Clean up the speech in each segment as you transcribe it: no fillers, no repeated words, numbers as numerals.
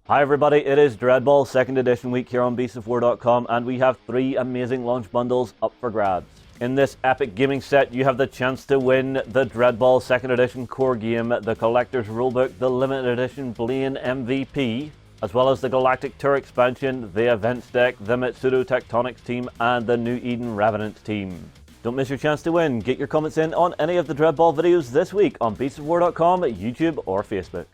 Hi everybody, it is DreadBall 2nd edition week here on beastsofwar.com, and we have 3 amazing launch bundles up for grabs. In this epic gaming set, you have the chance to win the DreadBall 2nd edition core game, the Collector's Rulebook, the limited edition Blaine MVP, as well as the Galactic Tour expansion, the events deck, the Matsudo Tectonics team, and the new Yndij Revenants team. Don't miss your chance to win. Get your comments in on any of the DreadBall videos this week on beastsofwar.com, YouTube, or Facebook.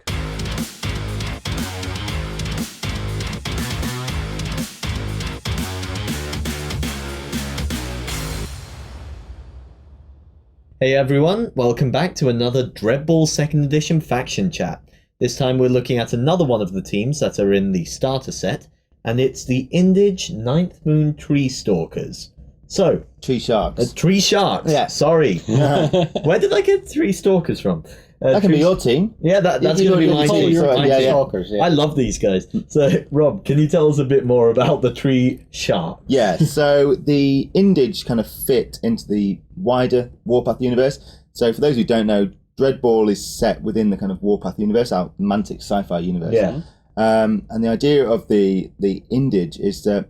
Hey everyone, welcome back to another DreadBall 2nd edition faction chat. This time we're looking at another one of the teams that are in the starter set, and it's the Yndij 9th Moon Tree Stalkers. So, Tree Sharks. Tree Sharks, Yeah. Sorry. Where did I get Tree Stalkers from? That can be your team. Yeah, that's going to be my team. Stalkers, yeah. I love these guys. So, Rob, can you tell us a bit more about the Tree Shark? Yeah, so the Yndij kind of fit into the wider Warpath universe. So for those who don't know, DreadBall is set within the kind of Warpath universe, our Mantic sci-fi universe. Yeah. And the idea of the Yndij is that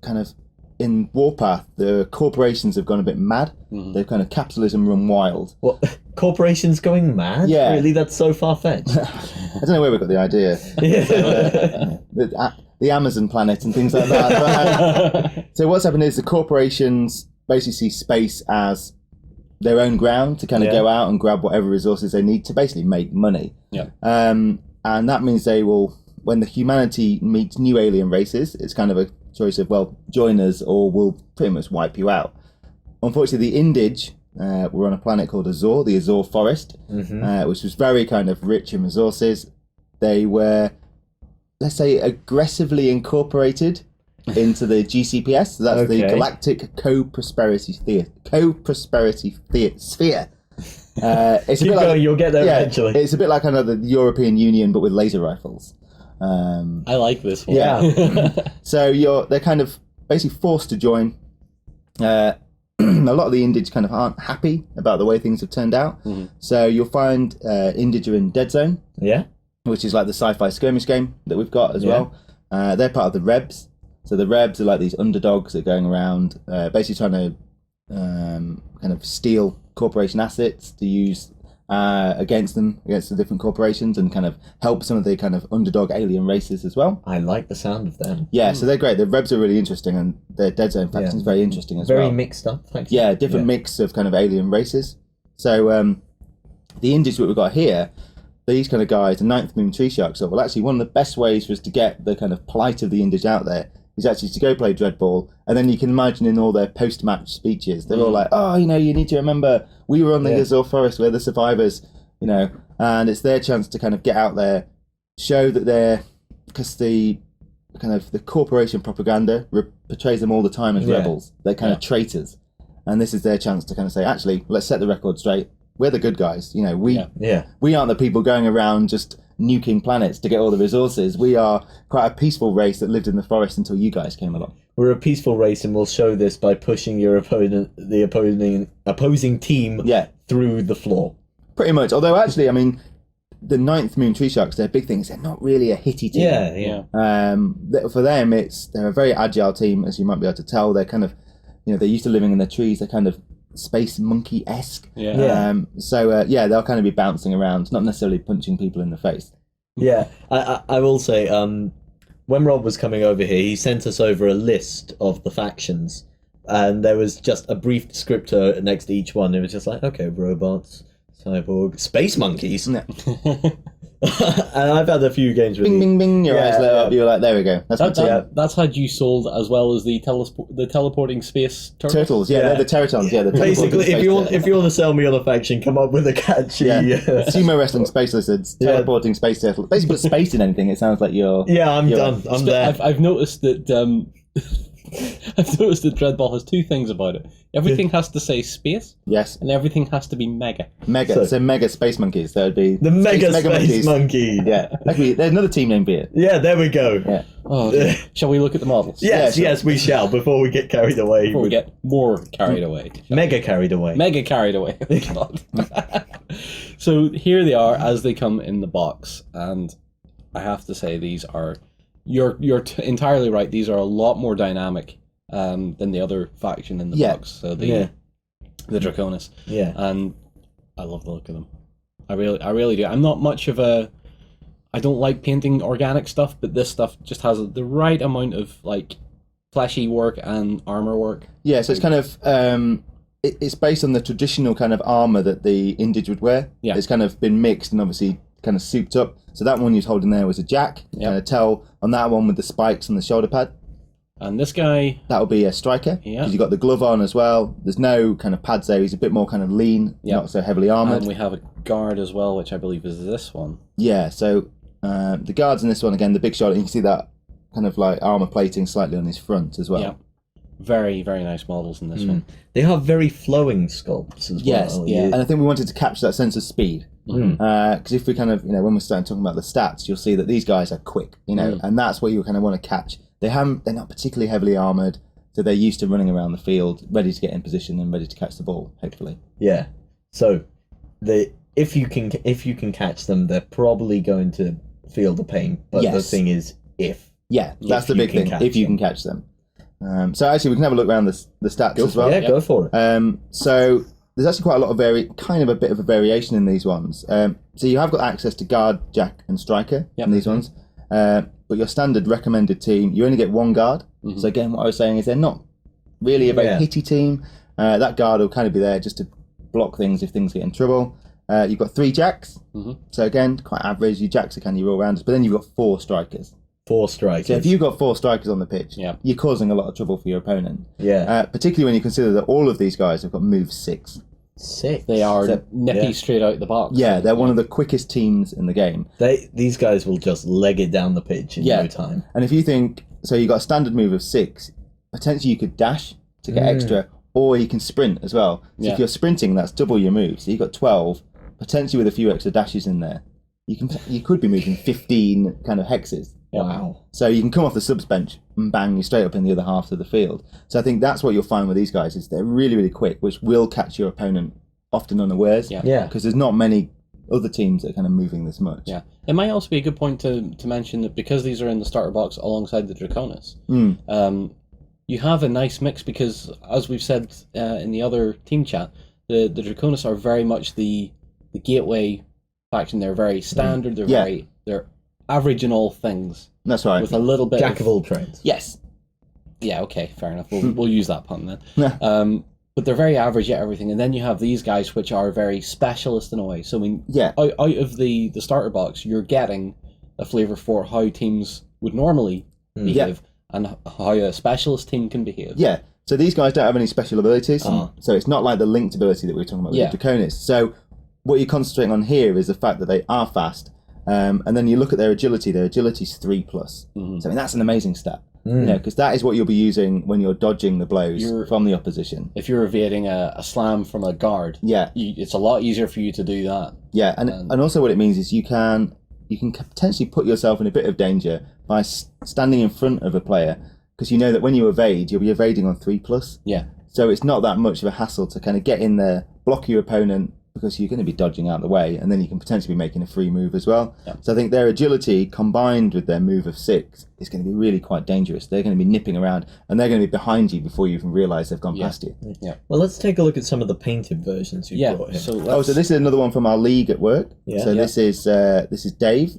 kind of in Warpath, the corporations have gone a bit mad. They've kind of capitalism run wild. What? Corporations going mad? Yeah. Really? That's so far-fetched. I don't know where we got the idea. The Amazon planet and things like that. So what's happened is the corporations basically see space as their own ground to kind of go out and grab whatever resources they need to basically make money. Yeah. And that means they will, when the humanity meets new alien races, it's kind of a choice of, well, join us or we'll pretty much wipe you out. Unfortunately, the Yndij were on a planet called Azor, the Azor Forest, which was very kind of rich in resources. They were, let's say, aggressively incorporated into the GCPS. So that's the Galactic Co-Prosperity Sphere. It's Keep going, you'll get there eventually. It's a bit like kind of the European Union, but with laser rifles. I like this one. Yeah. So they're kind of basically forced to join. A lot of the Yndij kind of aren't happy about the way things have turned out. So you'll find Yndij are in Dead Zone. Yeah. Which is like the sci-fi skirmish game that we've got as well. They're part of the Rebs. So the Rebs are like these underdogs that are going around basically trying to kind of steal corporation assets to use against the different corporations, and kind of help some of the kind of underdog alien races as well. I like the sound of them. Yeah, so they're great. The Rebs are really interesting, and the Dead Zone faction is very interesting as well. Very mixed up. Thanks. Yeah, different mix of kind of alien races. So the Yndij that we've got here, these kind of guys, the 9th Moon Tree Sharks, well, actually one of the best ways for us to get the kind of plight of the Yndij out there is actually to go play DreadBall, and then you can imagine in all their post-match speeches, they're all like, oh, you need to remember, we were on the Azor Forest, we're the survivors, and it's their chance to kind of get out there, show that because the kind of the corporation propaganda portrays them all the time as rebels, they're kind of traitors, and this is their chance to kind of say, actually, let's set the record straight, we're the good guys, we aren't the people going around just nuking planets to get all the resources. We are quite a peaceful race that lived in the forest until you guys came along. We're a peaceful race, and we'll show this by pushing the opposing team through the floor. Pretty much. Although actually, I mean, the 9th Moon Tree Sharks, their big thing is they're not really a hitty team. For them, they're a very agile team, as you might be able to tell. They're kind of, they're used to living in the trees. They're kind of space monkey-esque. So they'll kind of be bouncing around, not necessarily punching people in the face. Yeah, I will say, when Rob was coming over here, he sent us over a list of the factions, and there was just a brief descriptor next to each one. It was just like, okay, robots, cyborg, space monkeys. And I've had a few games with Bing, bing, bing, your eyes lit up, you're like, there we go. That's had you sold, as well as the teleporting space turtles. They're the Teratons. The basically, if you want to sell me on a faction, come up with a catchy... Sumo wrestling space lizards, teleporting space turtles. Basically put space in anything, it sounds like you're... Yeah, I'm done. I'm there. I've noticed that... I've noticed that DreadBall has 2 things about it. Everything has to say space. Yes. And everything has to be mega. So mega space monkeys. That would be the mega space monkey. Yeah. Actually, there's another team name for it. Yeah, there we go. Yeah. Oh, shall we look at the models? Yes, we shall. Before we get carried away. Before we get more carried away. Mega carried away. Mega carried away. So here they are as they come in the box, and I have to say these are you're entirely right. These are a lot more dynamic than the other faction in the box. So the Draconis. Yeah. And I love the look of them. I really do. I'm not much of a. I don't like painting organic stuff, but this stuff just has the right amount of like fleshy work and armor work. Yeah, so it's kind of it's based on the traditional kind of armor that the Yndij would wear. Yeah. It's kind of been mixed and obviously kind of souped up. So that one you're holding there was a jack. Yeah. Kind of tell on that one with the spikes on the shoulder pad. And this guy, That would be a striker. Yeah. Because you've got the glove on as well. There's no kind of pads there. He's a bit more kind of lean, Yeah. not so heavily armored. and we have a guard as well, which I believe is this one. Yeah, so the guards in this one, again, the big shoulder, you can see that kind of like armor plating slightly on his front as well. Yeah. Very, very nice models in this one. They have very flowing sculpts as Yes, well. and I think we wanted to capture that sense of speed. Because if we kind of, when we're starting talking about the stats, you'll see that these guys are quick, and that's what you kind of want to catch. They're not particularly heavily armored, so they're used to running around the field, ready to get in position and ready to catch the ball, hopefully. Yeah. So, if you can catch them, they're probably going to feel the pain. But the Yes. thing is, if. Yeah, that's the you big can thing, catch if you them. can catch them. So actually, we can have a look around the stats as well. Go for it. So there's actually quite a lot of a bit of a variation in these ones. So you have got access to guard, jack, and striker in these ones. But your standard recommended team, you only get one guard. So again, what I was saying is they're not really a very hitty team. That guard will kind of be there just to block things if things get in trouble. You've got 3 jacks. So again, quite average. Your jacks are kind of your all-rounders. But then you've got 4 strikers. 4 strikers. So if you've got 4 strikers on the pitch, Yeah. you're causing a lot of trouble for your opponent. Yeah. Particularly when you consider that all of these guys have got move 6. 6. They are So- nippy straight out the box. Yeah, they're one of the quickest teams in the game. These guys will just leg it down the pitch in no time. And if you think, so you've got a standard move of 6, potentially you could dash to get extra, or you can sprint as well. So if you're sprinting, that's double your move. So you've got 12, potentially with a few extra dashes in there. You could be moving 15 kind of hexes. Wow. So you can come off the subs bench and bang you straight up in the other half of the field. So I think that's what you'll find with these guys is they're really, really quick, which will catch your opponent often unawares. Yeah. Because there's not many other teams that are kind of moving this much. Yeah. It might also be a good point to mention that because these are in the starter box alongside the Draconis, you have a nice mix because, as we've said in the other team chat, the Draconis are very much the gateway faction. They're very standard. They're average in all things. That's right. With a little bit Jack of all trades. Yes. Yeah, okay, fair enough. We'll use that pun then. But they're very average at everything, and then you have these guys which are very specialist in a way. So out of the starter box, you're getting a flavour for how teams would normally behave and how a specialist team can behave. Yeah. So these guys don't have any special abilities. So it's not like the linked ability that we were talking about with the Draconis. So what you're concentrating on here is the fact that they are fast. And then you look at their agility. Their agility's 3+. So I mean that's an amazing stat. Because that is what you'll be using when you're dodging the blows from the opposition. If you're evading a slam from a guard, it's a lot easier for you to do that. Yeah, and also what it means is you can potentially put yourself in a bit of danger by standing in front of a player because you know that when you evade, you'll be evading on 3+. Yeah. So it's not that much of a hassle to kind of get in there, block your opponent, because you're going to be dodging out the way, and then you can potentially be making a free move as well. Yeah. So I think their agility combined with their move of 6 is going to be really quite dangerous. They're going to be nipping around, and they're going to be behind you before you even realise they've gone past you. Yeah. Well, let's take a look at some of the painted versions you brought here. So this is another one from our league at work. Yeah. So this is Dave.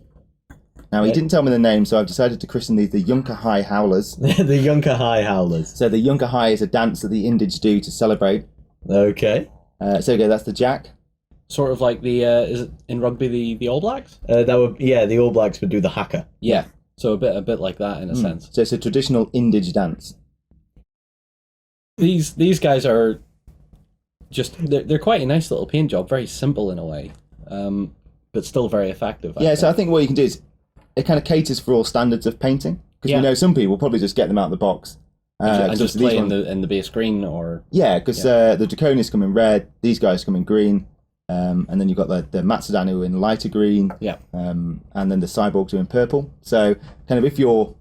Now he didn't tell me the name, so I've decided to christen these the Yndij High Howlers. The Yndij High Howlers. So the Yndij High is a dance that the Yndij do to celebrate. Okay. That's the Jack. Sort of like the is it in rugby the All Blacks? The All Blacks would do the haka. Yeah. So a bit like that in a sense. So it's a traditional Yndij dance. These guys are just they're quite a nice little paint job, very simple in a way, but still very effective. So I think what you can do is it kind of caters for all standards of painting because we know some people probably just get them out of the box. And just play in the base green or because the Draconis come in red, these guys come in green. And then you've got the Matsudo in lighter green, and then the Cyborgs are in purple. So, kind of if you're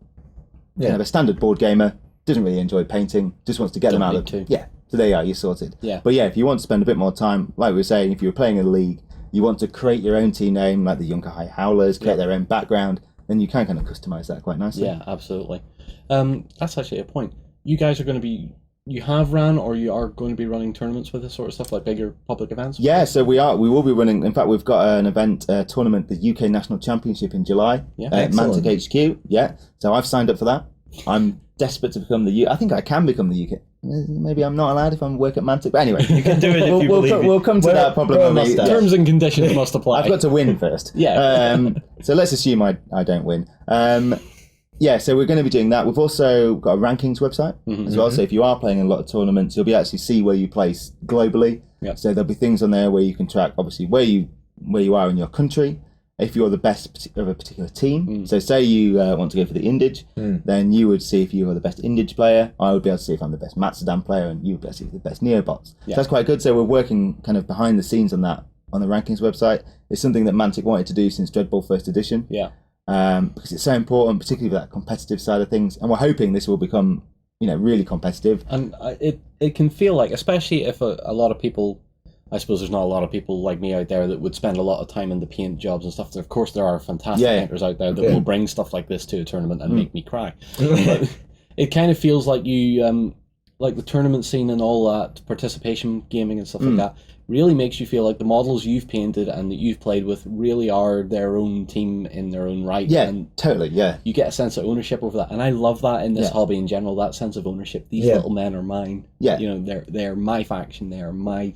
kind of a standard board gamer, doesn't really enjoy painting, just wants to get them out of so there you are, you're sorted. But if you want to spend a bit more time, like we were saying, if you were playing in a league, you want to create your own team name, like the Yndij High Howlers, create their own background. then you can kind of customize that quite nicely. Yeah, absolutely. That's actually a point. You guys are going to be, you have ran or you are going to be running tournaments with this sort of stuff, like bigger public events? Yeah, so we will be running. In fact, we've got an event tournament, the UK National Championship in July at Mantic HQ. Yeah, so I've signed up for that. I'm desperate to become I think I can become the UK. Maybe I'm not allowed if I'm work at Mantic, but anyway, You can do it if you believe we'll come to that problem. Terms and conditions must apply. I've got to win first. Yeah. So let's assume I don't win. Yeah, so we're going to be doing that. We've also got a rankings website as well. So if you are playing in a lot of tournaments, you'll be able to see where you place globally. Yep. So there'll be things on there where you can track, obviously, where you are in your country. If you're the best of a particular team, so say you want to go for the Yndij, then you would see if you are the best Yndij player. I would be able to see if I'm the best Matsudo player, and you would be able to see if you're the best Neobots. Yeah. So that's quite good. So we're working kind of behind the scenes on that on the rankings website. It's something that Mantic wanted to do since DreadBall first edition. Yeah. Because it's so important, particularly for that competitive side of things, and we're hoping this will become, really competitive. And it can feel like, especially if a lot of people, I suppose there's not a lot of people like me out there that would spend a lot of time in the paint jobs and stuff. Of course, there are fantastic painters out there that will bring stuff like this to a tournament and make me cry. But it kind of feels like you, like the tournament scene and all that, participation gaming and stuff like that, really makes you feel like the models you've painted and that you've played with really are their own team in their own right. Yeah, and totally, yeah. you get a sense of ownership over that. And I love that in this hobby in general, that sense of ownership. These little men are mine. Yeah. They're my faction, they are my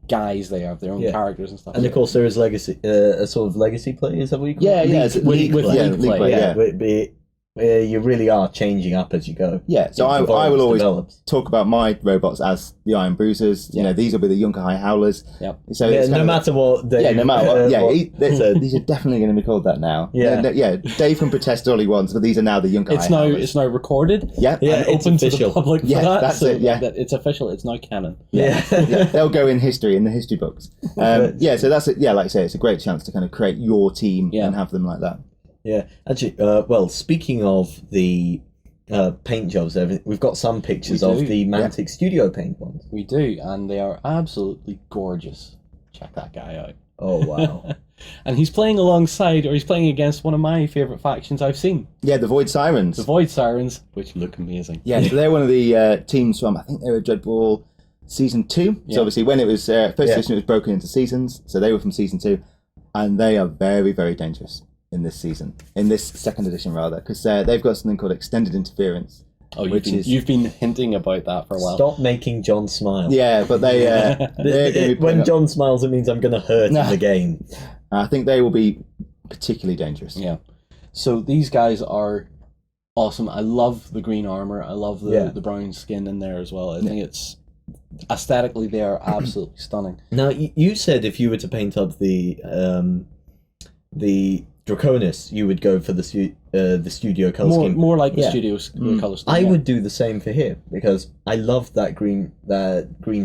guys, they have their own characters and stuff. And of course, there is legacy, a sort of legacy play. Is that what you call it? It's League play. You really are changing up as you go. Yeah, so I will always talk about my robots as the Iron Bruisers. These will be the Yunkai High Howlers. Yep. So no matter what. Dave, no matter what. These are definitely going to be called that now. Yeah. Dave can protest all he wants, but these are now the Yunkai High Howlers. It's now recorded. Yeah. And open to the public for that. That's so it. Yeah. That it's official. It's now canon. Yeah. They'll go in history in the history books. So that's it. Yeah, like I say, it's a great chance to kind of create your team and have them like that. Yeah, actually, speaking of the paint jobs, we've got some pictures of the Mantic Studio paint ones. We do, and they are absolutely gorgeous. Check that guy out. Oh, wow. And he's playing alongside, or he's playing against one of my favourite factions I've seen. Yeah, the Void Sirens. The Void Sirens, which look amazing. Yeah, so they're one of the teams from, I think they were DreadBall Season 2. So obviously when it was first edition, it was broken into seasons, so they were from Season 2, and they are very, very dangerous in this season, in this second edition rather, because they've got something called extended interference. Oh, you've been hinting about that for a while. Stop making John smile. Yeah, but they when John smiles, it means I'm going to hurt in the game. I think they will be particularly dangerous. Yeah. So these guys are awesome. I love the green armor. I love the brown skin in there as well. I think it's aesthetically they are absolutely stunning. Now you said if you were to paint up the Draconis, you would go for the studio color scheme. More like the studio color scheme. I would do the same for here because I love that green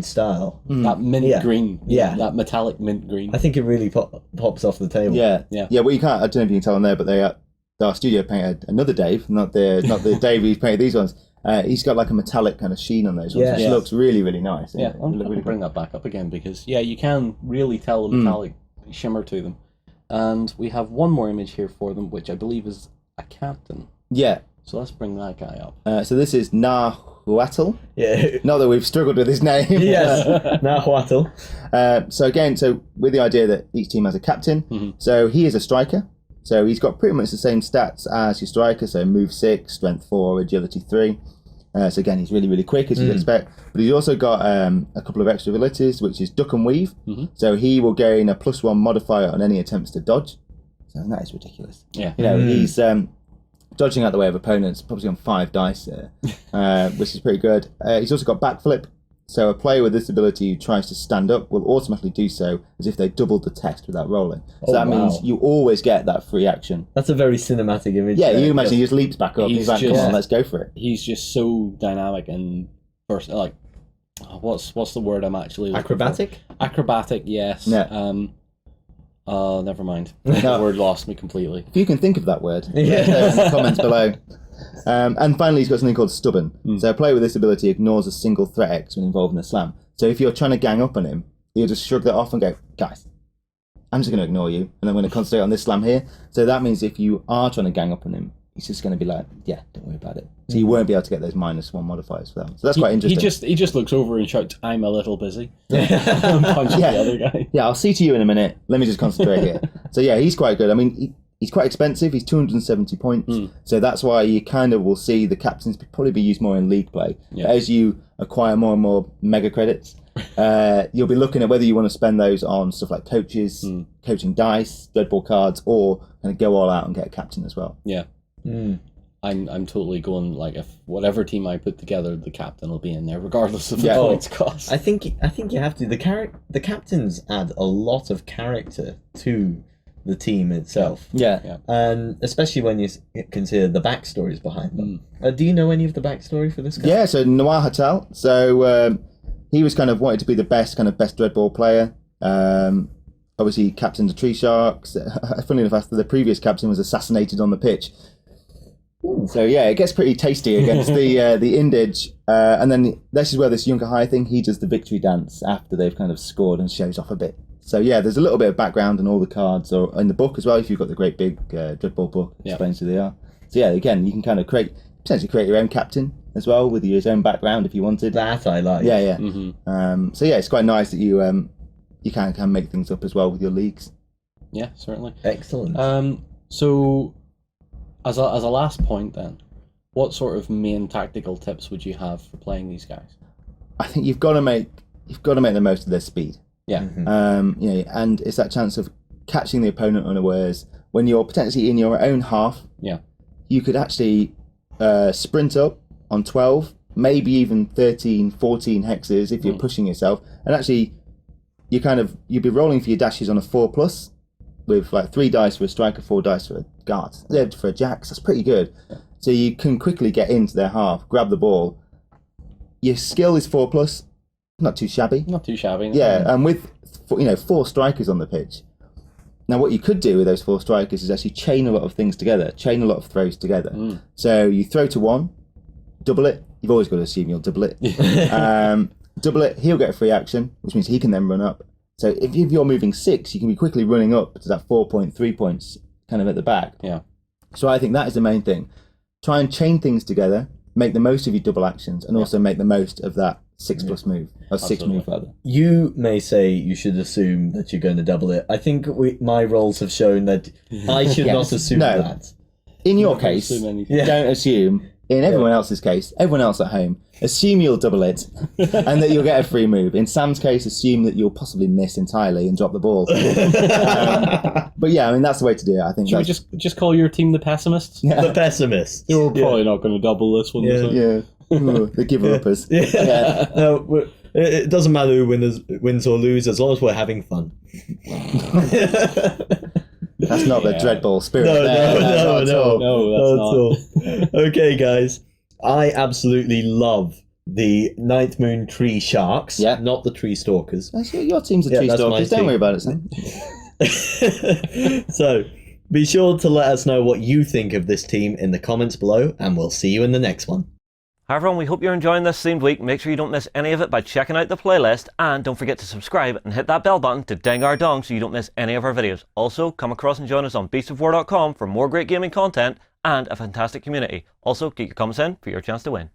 style. That mint green. Yeah. That metallic mint green. I think it really pops off the table. Yeah. Well, you can't. I don't know if you can tell on there, but our studio painted another Dave, not the Dave who's painted these ones. He's got like a metallic kind of sheen on those ones, which looks really, really nice. Yeah, I'm going to bring that back up again because you can really tell the metallic shimmer to them. And we have one more image here for them, which I believe is a captain. Yeah. So let's bring that guy up. So this is Nahuatl. Yeah. Not that we've struggled with his name. Yes, Nahuatl. So with the idea that each team has a captain, so he is a striker. So he's got pretty much the same stats as your striker. So move 6, strength 4, agility 3. So again, he's really, really quick, as you'd expect. But he's also got a couple of extra abilities, which is duck and weave. So he will gain a +1 modifier on any attempts to dodge. So that is ridiculous. Yeah. He's dodging out the way of opponents, probably on 5 dice, which is pretty good. He's also got backflip. So a player with this ability who tries to stand up will automatically do so as if they doubled the test without rolling. So that means you always get that free action. That's a very cinematic image. Yeah, you imagine he just leaps back up. He's like, come on, let's go for it. He's just so dynamic and what's the word I'm actually looking acrobatic? For? Acrobatic, yes. Yeah. Never mind. The word lost me completely. If you can think of that word, let us know in the comments below. And finally, he's got something called stubborn. So a player with this ability ignores a single threat X when involved in a slam. So if you're trying to gang up on him, he'll just shrug that off and go, guys, I'm just going to ignore you, and I'm going to concentrate on this slam here. So that means if you are trying to gang up on him, he's just going to be like, yeah, don't worry about it. So you won't be able to get those -1 modifiers for that. So that's quite interesting. He just looks over and shouts, "I'm a little busy," and punches the other guy. Yeah, I'll see to you in a minute. Let me just concentrate here. So yeah, he's quite good. I mean, he's quite expensive. He's 270 points. So that's why you kind of will see the captains probably be used more in league play. Yeah. As you acquire more and more mega credits, you'll be looking at whether you want to spend those on stuff like coaches, coaching dice, DreadBall cards, or kind of go all out and get a captain as well. Yeah. I'm totally going, like, if whatever team I put together, the captain will be in there regardless of the points cost. I think you have to. The captains add a lot of character to the team itself. Yeah. And especially when you consider the backstories behind them. Do you know any of the backstory for this guy? Yeah, so Noir Hatal. So he was kind of wanted to be the best DreadBall player. Obviously, captained the Tree Sharks. Funnily enough, after the previous captain was assassinated on the pitch. Ooh. So yeah, it gets pretty tasty against the Yndij. And then this is where this Junker High thing, he does the victory dance after they've kind of scored and shows off a bit. So yeah, there's a little bit of background, and all the cards are in the book as well. If you've got the great big DreadBall book, explains who they are. So yeah, again, you can kind of potentially create your own captain as well with his own background if you wanted. That I like. Yeah. So yeah, it's quite nice that you can make things up as well with your leagues. Yeah, certainly. Excellent. So as a last point then, what sort of main tactical tips would you have for playing these guys? I think you've got to make the most of their speed. Yeah. And it's that chance of catching the opponent unawares when you're potentially in your own half. Yeah. You could actually sprint up on 12, maybe even 13, 14 hexes if you're pushing yourself, and actually you'd be rolling for your dashes on a 4+ with like 3 dice for a striker, 4 dice for a guard, for a jacks. That's pretty good. So you can quickly get into their half, grab the ball. Your skill is 4+, not too shabby. Not too shabby. No. Yeah, and with 4 strikers on the pitch. Now, what you could do with those 4 strikers is actually chain a lot of things together, chain a lot of throws together. So you throw to 1, double it. You've always got to assume you'll double it. Double it, he'll get a free action, which means he can then run up. So if you're moving 6, you can be quickly running up to that 4.3 points kind of at the back. Yeah. So I think that is the main thing. Try and chain things together, make the most of your double actions, and also make the most of that 6+ move, or 6 move rather. You may say you should assume that you're going to double it. I think my roles have shown that I should not assume that. In your case, don't assume. In everyone else's case, everyone else at home, assume you'll double it and that you'll get a free move. In Sam's case, assume that you'll possibly miss entirely and drop the ball. But yeah, I mean, that's the way to do it. I think. Should we just call your team the pessimists? Yeah. The pessimists. You're probably not going to double this one. Yeah. Ooh, the giver-uppers. No, it doesn't matter who wins or loses as long as we're having fun. That's not the DreadBall spirit. No, that's not. Okay, guys. I absolutely love the Ninth Moon Tree Sharks, not the Tree Stalkers. Your team's the Tree Stalkers. Don't worry about it, Sam. So, be sure to let us know what you think of this team in the comments below, and we'll see you in the next one. Hi everyone, we hope you're enjoying this themed week. Make sure you don't miss any of it by checking out the playlist, and don't forget to subscribe and hit that bell button to ding our dong so you don't miss any of our videos. Also, come across and join us on beastofwar.com for more great gaming content and a fantastic community. Also, get your comments in for your chance to win.